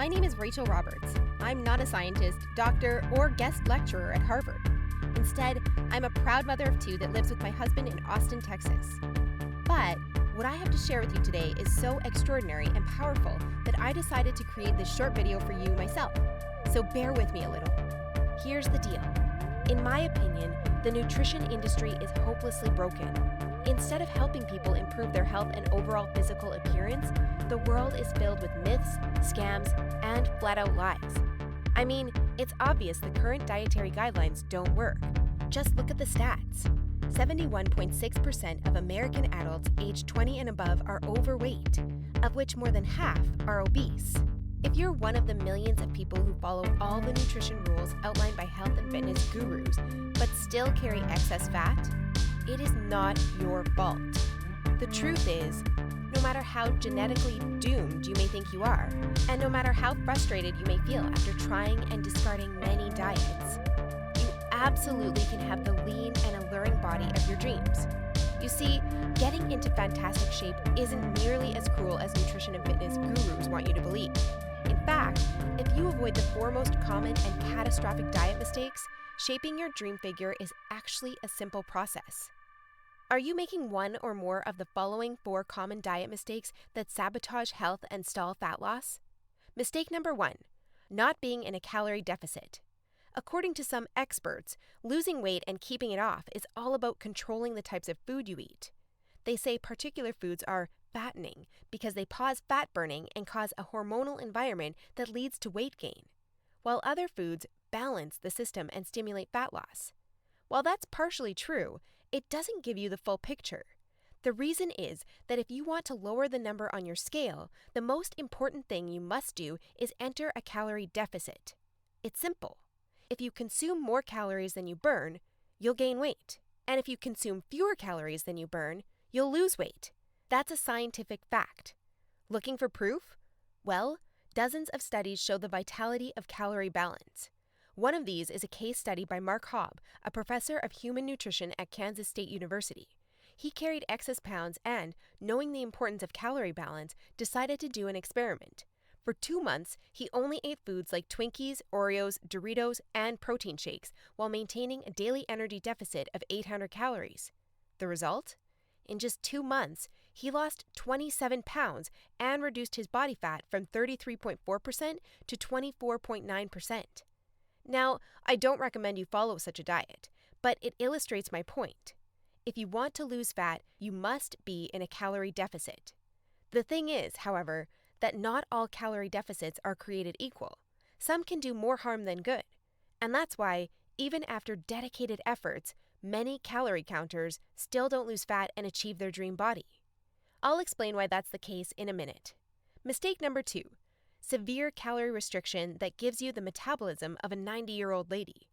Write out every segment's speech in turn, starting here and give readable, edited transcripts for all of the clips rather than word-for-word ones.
My name is Rachel Roberts. I'm not a scientist, doctor, or guest lecturer at Harvard. Instead, I'm a proud mother of two that lives with my husband in Austin, Texas. But what I have to share with you today is so extraordinary and powerful that I decided to create this short video for you myself. So bear with me a little. Here's the deal. In my opinion, the nutrition industry is hopelessly broken. Instead of helping people improve their health and overall physical appearance, the world is filled with myths, scams, and flat-out lies. I mean, it's obvious the current dietary guidelines don't work. Just look at the stats. 71.6% of American adults aged 20 and above are overweight, of which more than half are obese. If you're one of the millions of people who follow all the nutrition rules outlined by health and fitness gurus, but still carry excess fat, it is not your fault. The truth is, no matter how genetically doomed you may think you are, and no matter how frustrated you may feel after trying and discarding many diets, you absolutely can have the lean and alluring body of your dreams. You see, getting into fantastic shape isn't nearly as cruel as nutrition and fitness gurus want you to believe. In fact, if you avoid the four most common and catastrophic diet mistakes, shaping your dream figure is actually a simple process. Are you making one or more of the following 4 common diet mistakes that sabotage health and stall fat loss? Mistake number 1, not being in a calorie deficit. According to some experts, losing weight and keeping it off is all about controlling the types of food you eat. They say particular foods are fattening because they pause fat burning and cause a hormonal environment that leads to weight gain, while other foods balance the system and stimulate fat loss. While that's partially true, it doesn't give you the full picture. The reason is that if you want to lower the number on your scale, the most important thing you must do is enter a calorie deficit. It's simple. If you consume more calories than you burn, you'll gain weight. And if you consume fewer calories than you burn, you'll lose weight. That's a scientific fact. Looking for proof? Well, dozens of studies show the vitality of calorie balance. One of these is a case study by Mark Hobb, a professor of human nutrition at Kansas State University. He carried excess pounds and, knowing the importance of calorie balance, decided to do an experiment. For 2 months, he only ate foods like Twinkies, Oreos, Doritos, and protein shakes while maintaining a daily energy deficit of 800 calories. The result? In just 2 months, he lost 27 pounds and reduced his body fat from 33.4% to 24.9%. Now, I don't recommend you follow such a diet, but it illustrates my point. If you want to lose fat, you must be in a calorie deficit. The thing is, however, that not all calorie deficits are created equal. Some can do more harm than good. And that's why, even after dedicated efforts, many calorie counters still don't lose fat and achieve their dream body. I'll explain why that's the case in a minute. Mistake number 2. Severe calorie restriction that gives you the metabolism of a 90-year-old lady.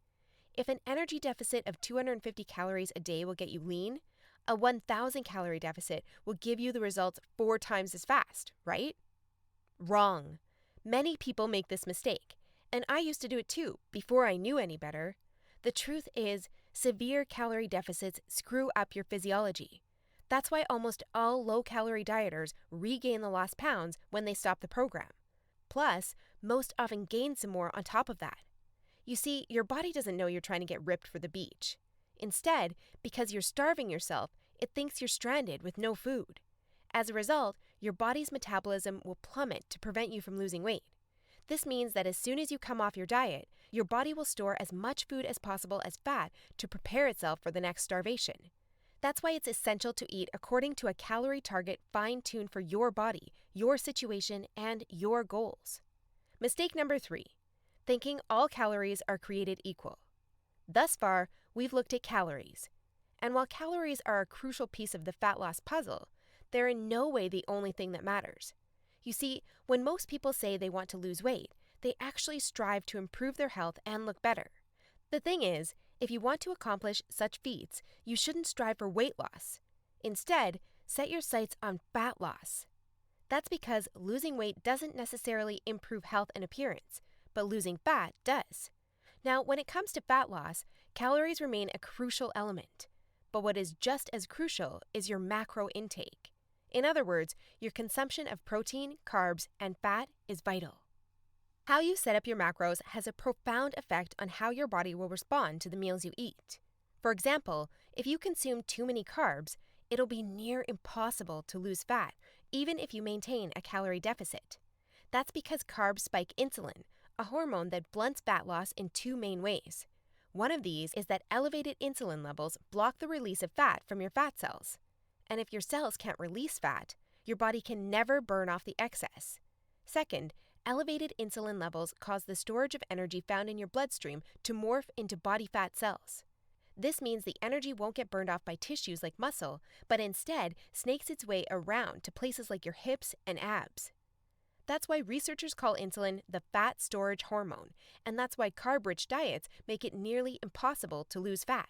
If an energy deficit of 250 calories a day will get you lean, a 1,000 calorie deficit will give you the results 4 times as fast, right? Wrong. Many people make this mistake, and I used to do it too, before I knew any better. The truth is, severe calorie deficits screw up your physiology. That's why almost all low-calorie dieters regain the lost pounds when they stop the program. Plus, most often gain some more on top of that. You see, your body doesn't know you're trying to get ripped for the beach. Instead, because you're starving yourself, it thinks you're stranded with no food. As a result, your body's metabolism will plummet to prevent you from losing weight. This means that as soon as you come off your diet, your body will store as much food as possible as fat to prepare itself for the next starvation. That's why it's essential to eat according to a calorie target fine-tuned for your body, your situation, and your goals. Mistake number 3. Thinking all calories are created equal. Thus far, we've looked at calories. And while calories are a crucial piece of the fat loss puzzle, they're in no way the only thing that matters. You see, when most people say they want to lose weight, they actually strive to improve their health and look better. The thing is, if you want to accomplish such feats, you shouldn't strive for weight loss. Instead, set your sights on fat loss. That's because losing weight doesn't necessarily improve health and appearance, but losing fat does. Now, when it comes to fat loss, calories remain a crucial element. But what is just as crucial is your macro intake. In other words, your consumption of protein, carbs, and fat is vital. How you set up your macros has a profound effect on how your body will respond to the meals you eat. For example, if you consume too many carbs, it'll be near impossible to lose fat, even if you maintain a calorie deficit. That's because carbs spike insulin, a hormone that blunts fat loss in two main ways. One of these is that elevated insulin levels block the release of fat from your fat cells. And if your cells can't release fat, your body can never burn off the excess. Second, elevated insulin levels cause the storage of energy found in your bloodstream to morph into body fat cells. This means the energy won't get burned off by tissues like muscle, but instead snakes its way around to places like your hips and abs. That's why researchers call insulin the fat storage hormone, and that's why carb-rich diets make it nearly impossible to lose fat.